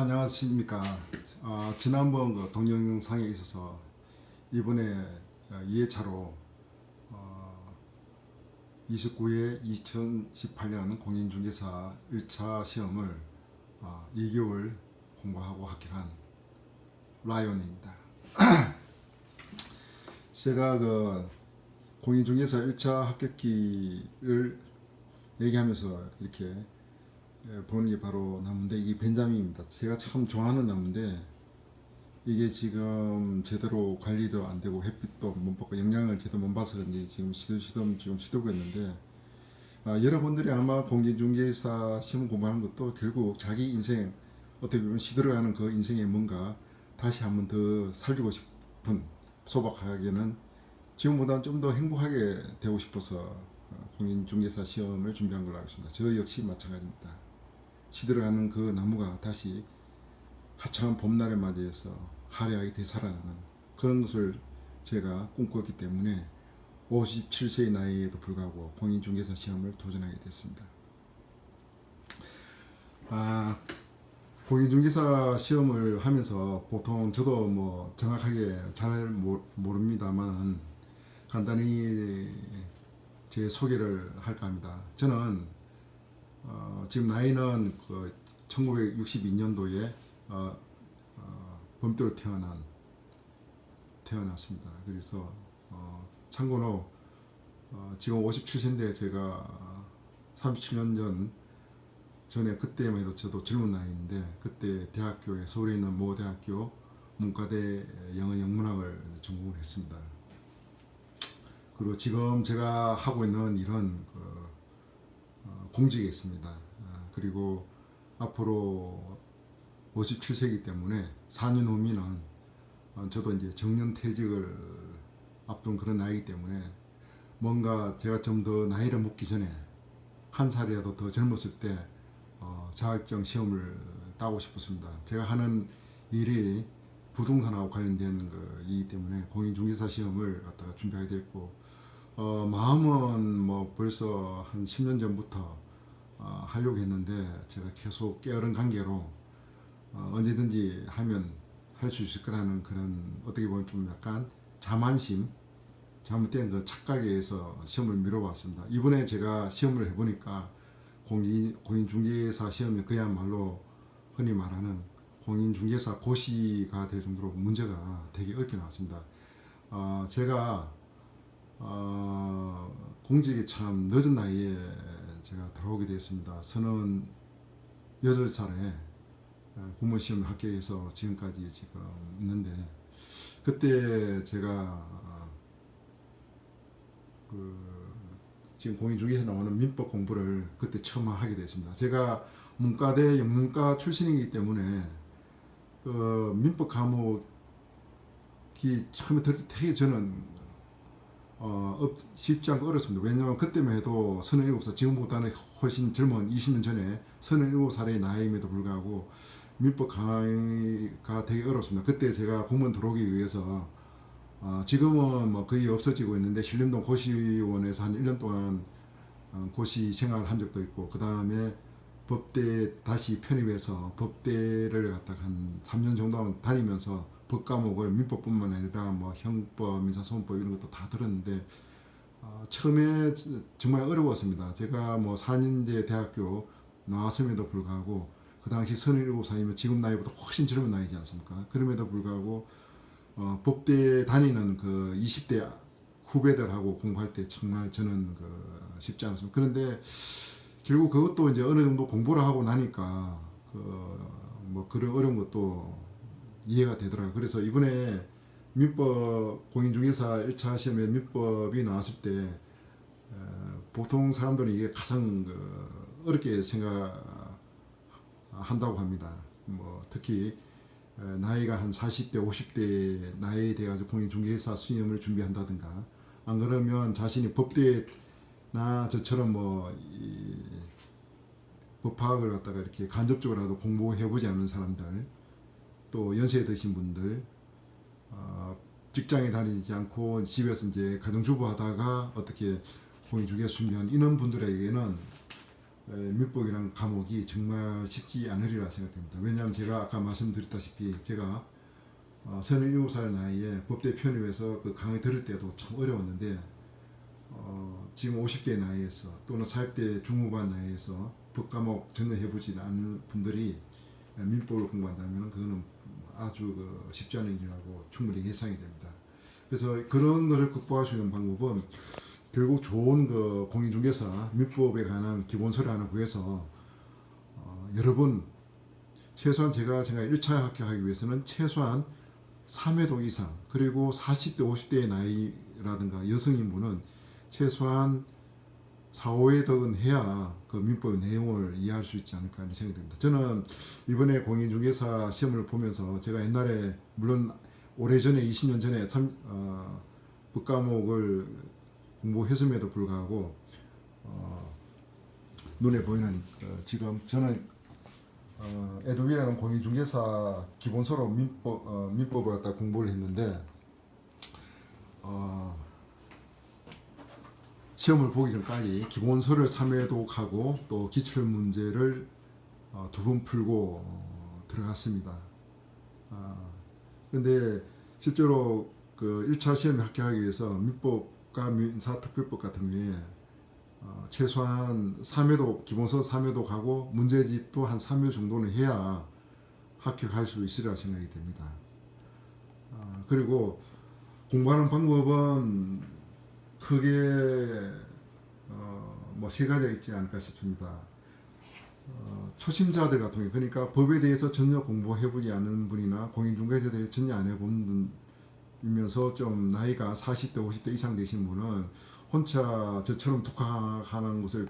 안녕하십니까. 지난번 그 동영상에 있어서 이번에 2회차로 29회 2018년 공인중개사 1차 시험을 2개월 공부하고 합격한 라이온입니다. 제가 그 공인중개사 1차 합격기를 얘기하면서 이렇게 보는 게 바로 나무인데, 이게 벤자민입니다. 제가 참 좋아하는 나무인데 이게 지금 제대로 관리도 안 되고 햇빛도 못 받고 영양을 제대로 못 봐서 그런지 지금 시들고 있는데, 여러분들이 아마 공인중개사 시험 공부하는 것도 결국 자기 인생, 어떻게 보면 시들어가는 그 인생에 뭔가 다시 한번 더 살리고 싶은, 소박하게는 지금보다는 좀 더 행복하게 되고 싶어서 공인중개사 시험을 준비한 걸로 알고 있습니다. 저 역시 마찬가지입니다. 시들어가는 그 나무가 다시 화창한 봄날을 맞이해서 화려하게 되살아나는 그런 것을 제가 꿈꿨기 때문에 57세의 나이에도 불구하고 공인중개사 시험을 도전하게 됐습니다. 공인중개사 시험을 하면서 보통 저도 뭐 정확하게 잘 모릅니다만 간단히 제 소개를 할까 합니다. 저는 지금 나이는 그 1962년도에 범대로 태어났습니다. 그래서 참고로 지금 57세인데 제가 37년 전에 그때만 해도 저도 젊은 나이인데, 그때 대학교에 서울에 있는 모 대학교 문과대 영어 영문학을 전공을 했습니다. 그리고 지금 제가 하고 있는 일은 공직에 있습니다. 그리고 앞으로 57세이기 때문에 4년 후면은 저도 이제 정년퇴직을 앞둔 그런 나이이기 때문에 뭔가 제가 좀 더 나이를 먹기 전에 한 살이라도 더 젊었을 때 자격증 시험을 따고 싶었습니다. 제가 하는 일이 부동산하고 관련된 이기 때문에 공인중개사 시험을 갖다가 준비하게 됐고, 마음은 뭐 벌써 한 10년 전부터 하려고 했는데, 제가 계속 게으른 관계로 언제든지 하면 할 수 있을 거라는 그런, 어떻게 보면 좀 약간 자만심, 잘못된 그 착각에 의해서 시험을 미뤄봤습니다. 이번에 제가 시험을 해보니까 공인중개사 시험이 그야말로 흔히 말하는 공인중개사 고시가 될 정도로 문제가 되게 어렵게 나왔습니다. 제가 공직에 참 늦은 나이에 제가 들어오게 되었습니다. 38살에 공무원 시험 합격해서 지금까지 지금 있는데, 그때 제가 지금 공인중개사에 나오는 민법 공부를 그때 처음 하게 됐습니다. 제가 문과대 영문과 출신이기 때문에 민법 과목이 처음에 들을 때 되게 저는 쉽지 않고 어렵습니다. 왜냐하면 그때만 해도 37살, 지금보다는 훨씬 젊은 20년 전에 37살의 나이임에도 불구하고 민법 강의가 되게 어렵습니다. 그때 제가 공무원 들어오기 위해서 지금은 뭐 거의 없어지고 있는데, 신림동 고시원에서 한 1년 동안 고시 생활을 한 적도 있고, 그 다음에 법대 다시 편입해서 법대를 갖다가 한 3년 정도 다니면서 법 과목을 민법뿐만 아니라 뭐 형법, 민사소송법 이런 것도 다 들었는데, 처음에 정말 어려웠습니다. 제가 뭐 4년제 대학교 나왔음에도 불구하고 그 당시 37살이면 지금 나이보다 훨씬 젊은 나이지 않습니까? 그럼에도 불구하고 법대 다니는 그 20대 후배들하고 공부할 때 정말 저는 쉽지 않았습니다. 그런데 결국 그것도 이제 어느 정도 공부를 하고 나니까 뭐 그런 어려운 것도 이해가 되더라고요. 그래서 이번에 민법 공인중개사 1차 시험에 민법이 나왔을 때 보통 사람들은 이게 가장 어렵게 생각한다고 합니다. 뭐 특히 나이가 한 40대, 50대 나이 돼가지고 공인중개사 시험을 준비한다든가, 안 그러면 자신이 법대나 저처럼 법학을 갖다가 이렇게 간접적으로라도 공부해보지 않는 사람들, 또 연세 드신 분들, 직장에 다니지 않고 집에서 이제 가정주부 하다가 어떻게 공인중개사 준비한 이런 분들에게는 민법이라는 과목이 정말 쉽지 않으리라 생각됩니다. 왜냐하면 제가 아까 말씀드렸다시피 제가 37살 나이에 법대 편입해서 그 강의 들을 때도 참 어려웠는데 지금 50대 나이에서 또는 40대 중후반 나이에서 법과목 전혀 해보지 않은 분들이 민법을 공부한다면 그거는 아주 쉽지 않은 일이라고 충분히 예상이 됩니다. 그래서 그런 것을 극복할 수 있는 방법은 결국 좋은 공인중개사 민법에 관한 기본서를 하나 구해서 여러 번 최소한 제가 1차 합격하기 위해서는 최소한 3회독 이상 그리고 40대 50대의 나이라든가 여성인분은 최소한 4, 5회독은 해야 그 민법의 내용을 이해할 수 있지 않을까 하는 생각이 듭니다. 저는 이번에 공인중개사 시험을 보면서 제가 옛날에 물론 오래전에 20년 전에 법과목을 공부했음에도 불구하고 눈에 보이는 지금 저는 에듀윌이라는 공인중개사 기본서로 민법을 갖다 공부를 했는데 시험을 보기 전까지 기본서를 3회독하고 또 기출문제를 2번 풀고 들어갔습니다. 근데 실제로 그 1차 시험에 합격하기 위해서 민법과 민사특별법 같은 경우에 최소한 3회독, 기본서 3회독하고 문제집도 한 3회 정도는 해야 합격할 수 있으리라 생각이 됩니다. 그리고 공부하는 방법은 크게 뭐 세 가지가 있지 않을까 싶습니다. 초심자들 같은 경우 그러니까 법에 대해서 전혀 공부해보지 않은 분이나 공인중개사에 대해서 전혀 안 해본 분이면서 좀 나이가 40대 50대 이상 되신 분은 혼자 저처럼 독학하는 것을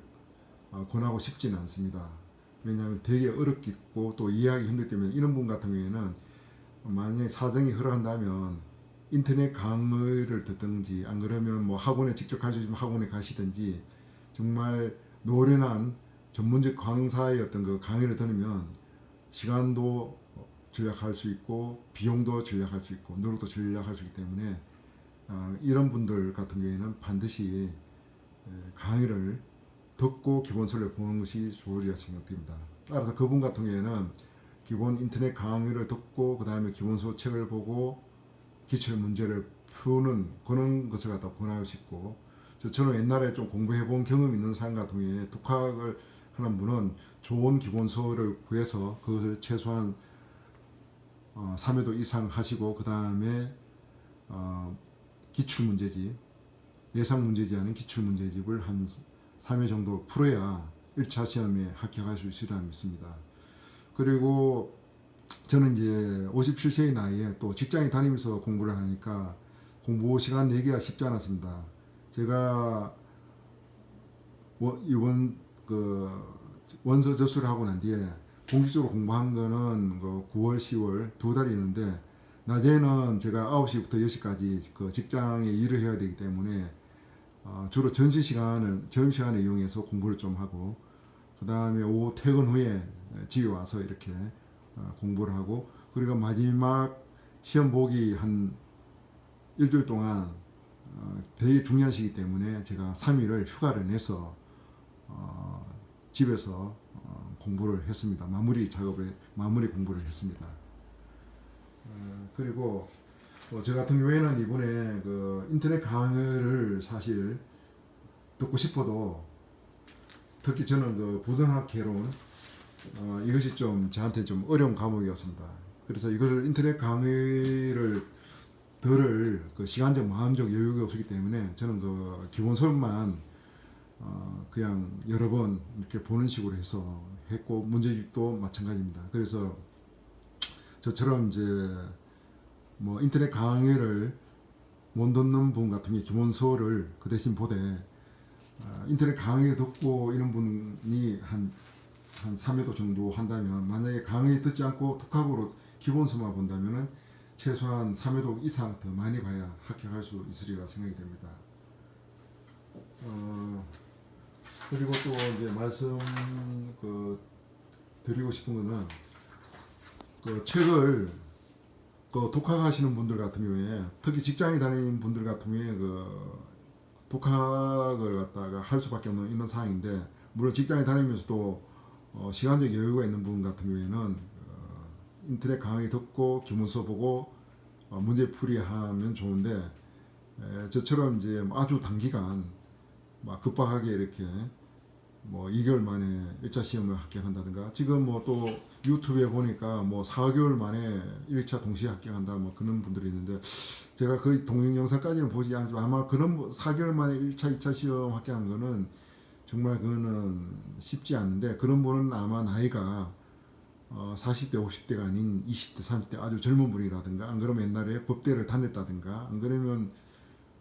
권하고 싶지는 않습니다. 왜냐하면 되게 어렵겠고 또 이해하기 힘들기 때문에 이런 분 같은 경우에는 만약에 사정이 허락한다면 인터넷 강의를 듣든지 안 그러면 뭐 학원에 직접 갈 수 있으면 학원에 가시든지 정말 노련한 전문적 강사의 어떤 그 강의를 들으면 시간도 절약할 수 있고 비용도 절약할 수 있고 노력도 절약할 수 있기 때문에 이런 분들 같은 경우에는 반드시 강의를 듣고 기본서를 보는 것이 좋으리라 생각됩니다. 따라서 그분 같은 경우에는 기본 인터넷 강의를 듣고 그 다음에 기본서 책을 보고 기출 문제를 푸는 그런 것을 갖다 권하고 싶고 저처럼 옛날에 좀 공부해 본 경험 있는 사람 같은 경우에 독학을 하는 분은 좋은 기본서를 구해서 그것을 최소한 3회도 이상 하시고 그 다음에 기출문제집 예상문제지 않은 기출문제집을 한 3회 정도 풀어야 1차 시험에 합격할 수 있으리라 믿습니다. 그리고 저는 이제 57세의 나이에 또 직장에 다니면서 공부를 하니까 공부 시간 내기가 쉽지 않았습니다. 제가 이번 원서 접수를 하고 난 뒤에 공식적으로 공부한 거는 9월, 10월 2달이 있는데 낮에는 제가 9시부터 10시까지 그 직장에 일을 해야 되기 때문에 주로 점심시간을 이용해서 공부를 좀 하고 그 다음에 오후 퇴근 후에 집에 와서 이렇게 공부를 하고 그리고 마지막 시험 보기 한 일주일 동안 되게 중요한 시기 때문에 제가 3일을 휴가를 내서 집에서 공부를 했습니다. 마무리 공부를 했습니다. 그리고 저 같은 경우에는 이번에 인터넷 강의를 사실 듣고 싶어도 특히 저는 부등학 개론 이것이 좀 저한테 좀 어려운 과목이었습니다. 그래서 이것을 인터넷 강의를 들을 시간적 마음적 여유가 없었기 때문에 저는 기본서만 그냥 여러 번 이렇게 보는 식으로 해서 했고 문제집도 마찬가지입니다. 그래서 저처럼 이제 뭐 인터넷 강의를 못 듣는 분 같은 경우 기본서를 그 대신 보되 인터넷 강의 듣고 이런 분이 한 3회도 정도 한다면 만약에 강의 듣지 않고 독학으로 기본서만 본다면은 최소한 3회도 이상 더 많이 봐야 합격할 수 있으리라 생각이 됩니다. 그리고 또 이제 말씀 드리고 싶은 거는 책을 독학하시는 분들 같은 경우에 특히 직장에 다니는 분들 같은 경우에 독학을 갖다가 할 수밖에 없는 이런 상황인데 물론 직장에 다니면서도 시간적 여유가 있는 분 같은 경우에는 인터넷 강의 듣고 기본서 보고 문제풀이하면 좋은데 저처럼 이제 아주 단기간 막 급박하게 이렇게 뭐 2개월 만에 1차 시험을 합격한다든가 지금 뭐 또 유튜브에 보니까 뭐 4개월 만에 1차 동시에 합격한다 뭐 그런 분들이 있는데 제가 그 동영상까지는 보지 않지만 아마 그런 4개월 만에 1차 2차 시험 합격한 거는 정말 그거는 쉽지 않은데 그런 분은 아마 나이가 40대 50대가 아닌 20대 30대 아주 젊은 분이라든가 안 그러면 옛날에 법대를 다녔다든가 안 그러면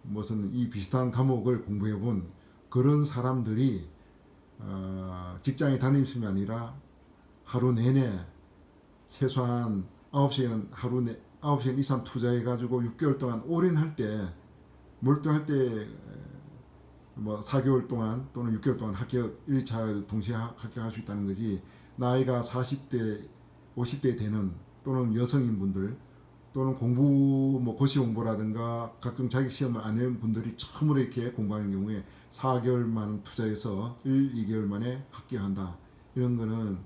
무슨 이 비슷한 과목을 공부해 본 그런 사람들이 직장에 다니심이 아니라 하루 내내 최소한 9시간 하루 9시간 이상 투자해 가지고 6개월 동안 올인할 때 몰두할 때 뭐 4개월 동안 또는 6개월 동안 합격 1차 동시에 합격할 수 있다는 거지 나이가 40대 50대 되는 또는 여성인 분들 또는 공부 뭐 고시 공부라든가 각종 자격 시험을 안 한 분들이 처음으로 이렇게 공부하는 경우에 4개월만 투자해서 2개월 만에 합격한다 이런 거는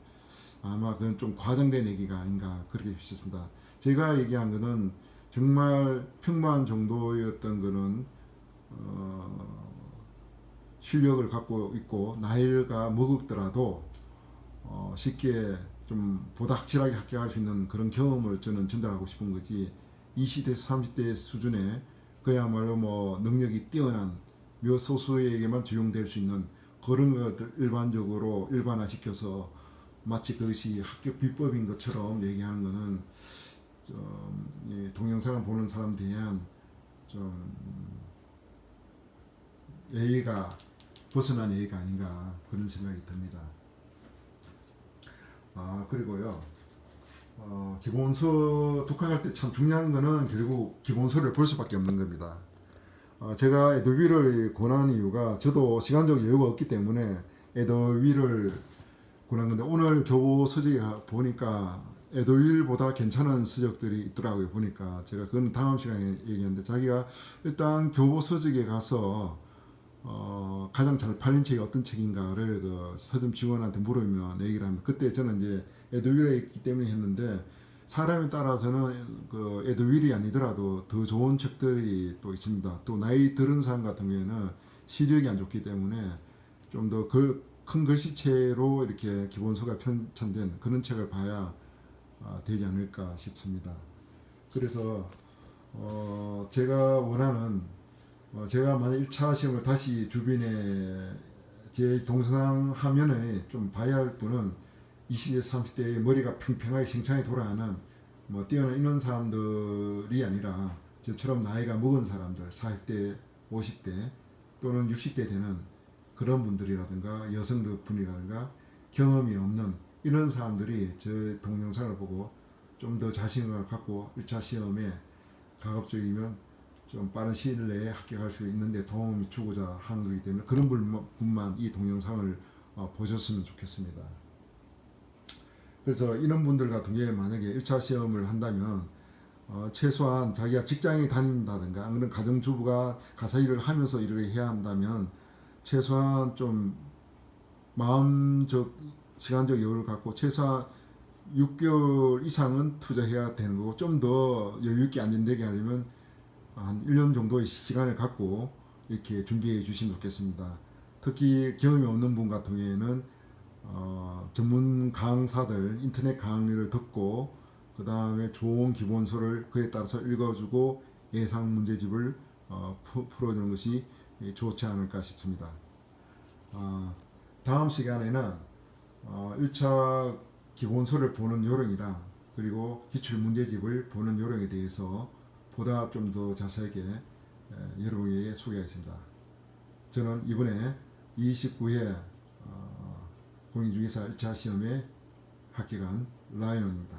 아마 그건 좀 과장된 얘기가 아닌가 그렇게 싶습니다. 제가 얘기한 거는 정말 평범한 정도였던 거는 실력을 갖고 있고 나이가 먹었더라도 쉽게 좀 보다 확실하게 합격할 수 있는 그런 경험을 저는 전달하고 싶은 거지 20대 30대 수준의 그야말로 뭐 능력이 뛰어난 몇 소수에게만 적용될 수 있는 그런 것들 일반적으로 일반화시켜서 마치 그것이 합격 비법인 것처럼 얘기하는 것은 좀 동영상을 보는 사람에 대한 좀 예의가 벗어난 예의가 아닌가 그런 생각이 듭니다. 그리고요 기본서 독학할 때 참 중요한 거는 결국 기본서를 볼 수밖에 없는 겁니다. 제가 에도윌을 권한 이유가 저도 시간적 여유가 없기 때문에 에도윌을 권한 건데 오늘 교보 서적에 보니까 에도윌보다 괜찮은 서적들이 있더라고요. 보니까 제가 그건 다음 시간에 얘기하는데 자기가 일단 교보 서적에 가서 가장 잘 팔린 책이 어떤 책인가를 그 서점 직원한테 물으면 얘기를 하면 그때 저는 이제 에드윌에 있기 때문에 했는데 사람에 따라서는 그 에드윌이 아니더라도 더 좋은 책들이 또 있습니다. 또 나이 들은 사람 같은 경우에는 시력이 안 좋기 때문에 좀 더 큰 글씨체로 이렇게 기본서가 편찬된 그런 책을 봐야 되지 않을까 싶습니다. 그래서 제가 원하는 제가 만약 1차 시험을 다시 주변에 제 동영상 화면에 좀 봐야 할 분은 20대 30대의 머리가 평평하게 생생하게 돌아가는 뭐 뛰어난 이런 사람들이 아니라 저처럼 나이가 먹은 사람들 40대 50대 또는 60대 되는 그런 분들이라든가 여성들 분이라든가 경험이 없는 이런 사람들이 저 동영상을 보고 좀 더 자신감을 갖고 1차 시험에 가급적이면 좀 빠른 시일 내에 합격할 수 있는데 도움이 주고자 하는 거기 때문에 그런 분만 이 동영상을 보셨으면 좋겠습니다. 그래서 이런 분들 같은 경우에 만약에 1차 시험을 한다면 최소한 자기가 직장에 다닌다든가 아니면 가정주부가 가사일을 하면서 이렇게 해야 한다면 최소한 좀 마음적 시간적 여유를 갖고 최소한 6개월 이상은 투자해야 되는 거고 좀 더 여유있게 안정되게 하려면 한 1년 정도의 시간을 갖고 이렇게 준비해 주시면 좋겠습니다. 특히 경험이 없는 분 같은 경우에는 전문 강사들 인터넷 강의를 듣고 그 다음에 좋은 기본서를 그에 따라서 읽어주고 예상 문제집을 풀어주는 것이 좋지 않을까 싶습니다. 다음 시간에는 1차 기본서를 보는 요령이랑 그리고 기출 문제집을 보는 요령에 대해서 보다 좀 더 자세하게 여러분에게 소개하겠습니다. 저는 이번에 29회 공인중개사 1차 시험에 합격한 라이언입니다.